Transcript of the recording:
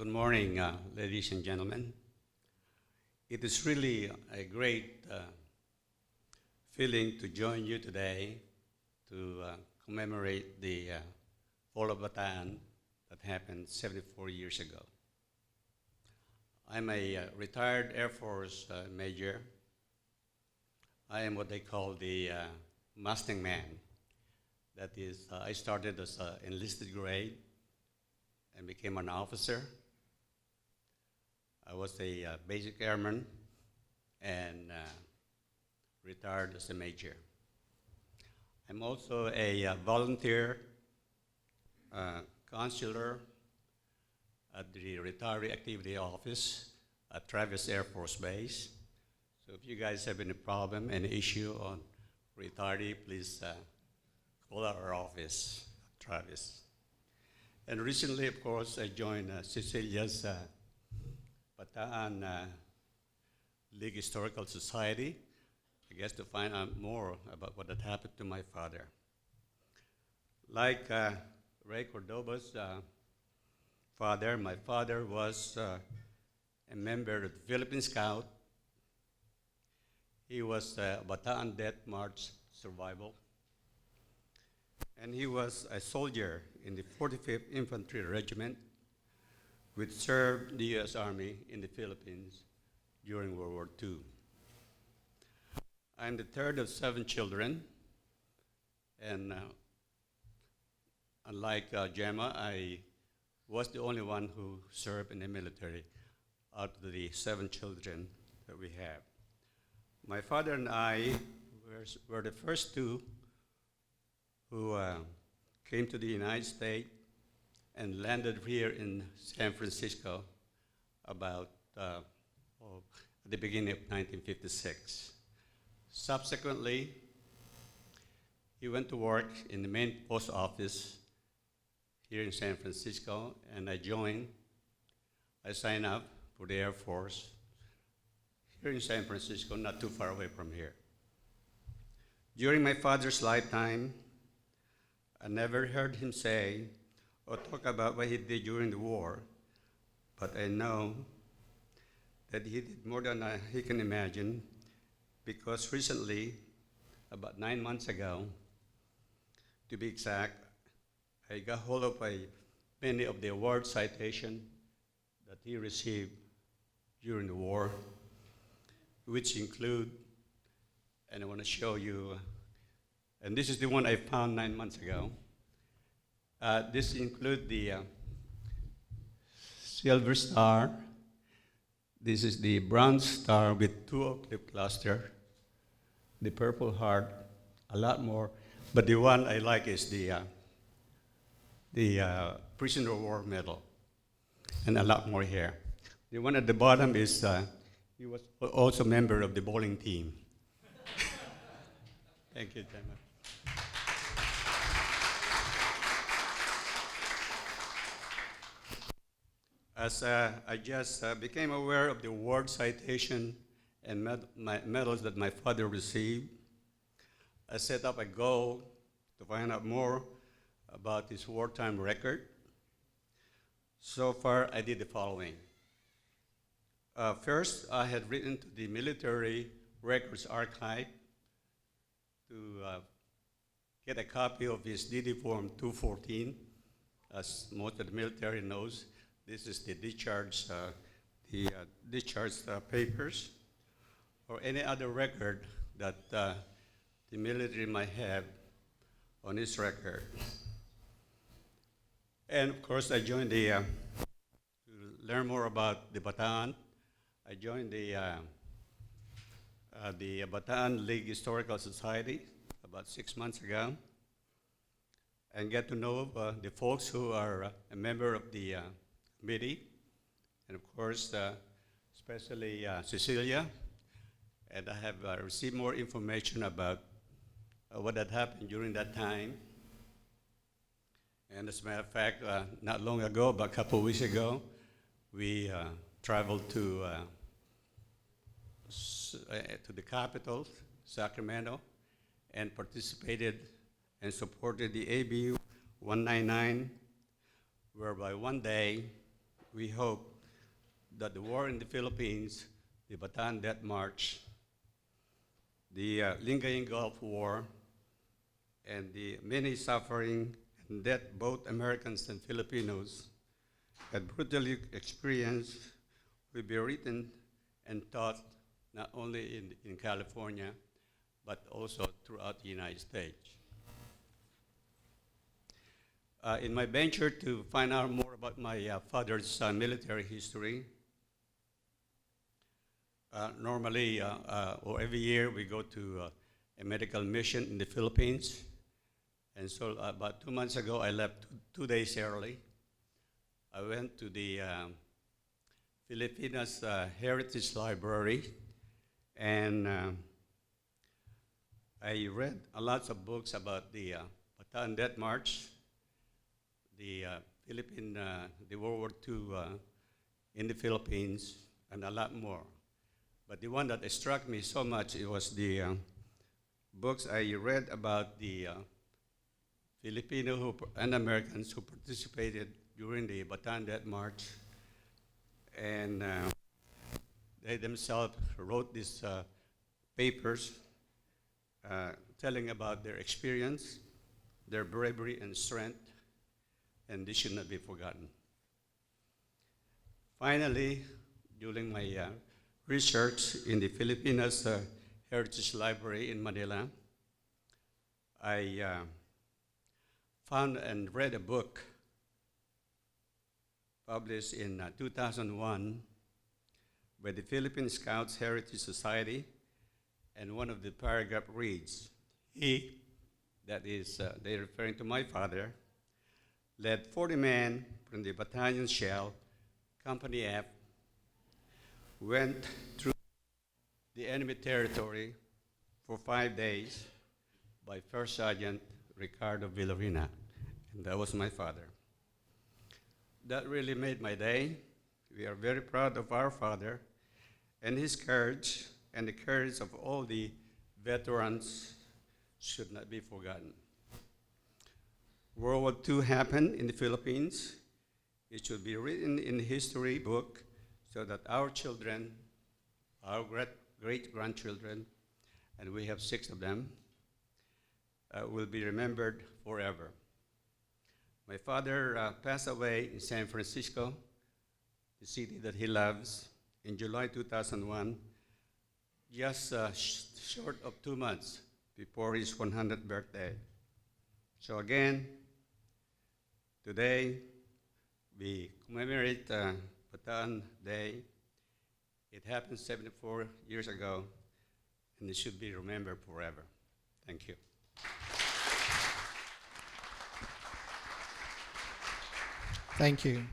Good morning, ladies and gentlemen. It is really a great feeling to join you today to commemorate the Fall of Bataan that happened 74 years ago. I'm a retired Air Force major. I am what they call the Mustang man. That is, I started as an enlisted grade and became an officer. I was a basic airman and retired as a major. I'm also a volunteer counselor at the Retiree Activity Office at Travis Air Force Base. So if you guys have any problem, any issue on retiree, please call our office, Travis. And recently, of course, I joined Cecilia's Bataan Legacy Historical Society, I guess to find out more about what had happened to my father. Like Ray Cordoba's father, my father was a member of the Philippine Scout. He was a Bataan Death March survival. And he was a soldier in the 45th Infantry Regiment, which served the U.S. Army in the Philippines during World War II. I'm the third of 7 children, and unlike Gemma, I was the only one who served in the military out of the 7 children that we have. My father and I were the first two who came to the United States and landed here in San Francisco about at the beginning of 1956. Subsequently, he went to work in the main post office here in San Francisco, and I signed up for the Air Force here in San Francisco, not too far away from here. During my father's lifetime, I never heard him say or talk about what he did during the war, but I know that he did more than he can imagine, because recently, about 9 months ago, to be exact, I got hold of many of the award citations that he received during the war, which include, and I want to show you, and this is the one I found 9 months ago. This includes the Silver Star. This is the Bronze Star with 2 octave cluster, the Purple Heart, a lot more. But the one I like is the Prisoner of War Medal, and a lot more here. The one at the bottom is he was also a member of the bowling team. Thank you, Gemma. As I just became aware of the award citation and medals that my father received, I set up a goal to find out more about his wartime record. So far, I did the following. First, I had written to the Military Records Archive to get a copy of his DD Form 214. As most of the military knows, this is the discharge papers, or any other record that the military might have on its record. And of course, I joined to learn more about the Bataan. I joined the Bataan Legacy Historical Society about 6 months ago, and get to know the folks who are a member of the committee, and of course, especially Cecilia. And I have received more information about what had happened during that time. And as a matter of fact, not long ago, about a couple of weeks ago, we traveled to the capital, Sacramento, and participated and supported the AB 199, whereby one day we hope that the war in the Philippines, the Bataan Death March, the Lingayen Gulf War, and the many suffering and death both Americans and Filipinos had brutally experienced will be written and taught not only in California, but also throughout the United States. In my venture to find out more about my father's military history, normally, or every year, we go to a medical mission in the Philippines. And so about 2 months ago, I left 2 days early. I went to the Filipinos Heritage Library, and I read a lot of books about the Bataan Death March, the the World War II in the Philippines, and a lot more. But the one that struck me so much, it was the books I read about the Filipino and Americans who participated during the Bataan Death March, and they themselves wrote these papers telling about their experience, their bravery and strength, and this should not be forgotten. Finally, during my research in the Filipinos Heritage Library in Manila, I found and read a book published in 2001 by the Philippine Scouts Heritage Society, and one of the paragraph reads, "He," that is, they're referring to my father, "led 40 men from the battalion Shell, Company F, went through the enemy territory for 5 days by First Sergeant Ricardo Villarina." And that was my father. That really made my day. We are very proud of our father and his courage, and the courage of all the veterans should not be forgotten. World War II happened in the Philippines. It should be written in the history book so that our children, our great-grandchildren, and we have 6 of them, will be remembered forever. My father passed away in San Francisco, the city that he loves, in July 2001, just short of 2 months before his 100th birthday. So again, today we commemorate Bataan Day. It happened 74 years ago, and it should be remembered forever. Thank you. Thank you.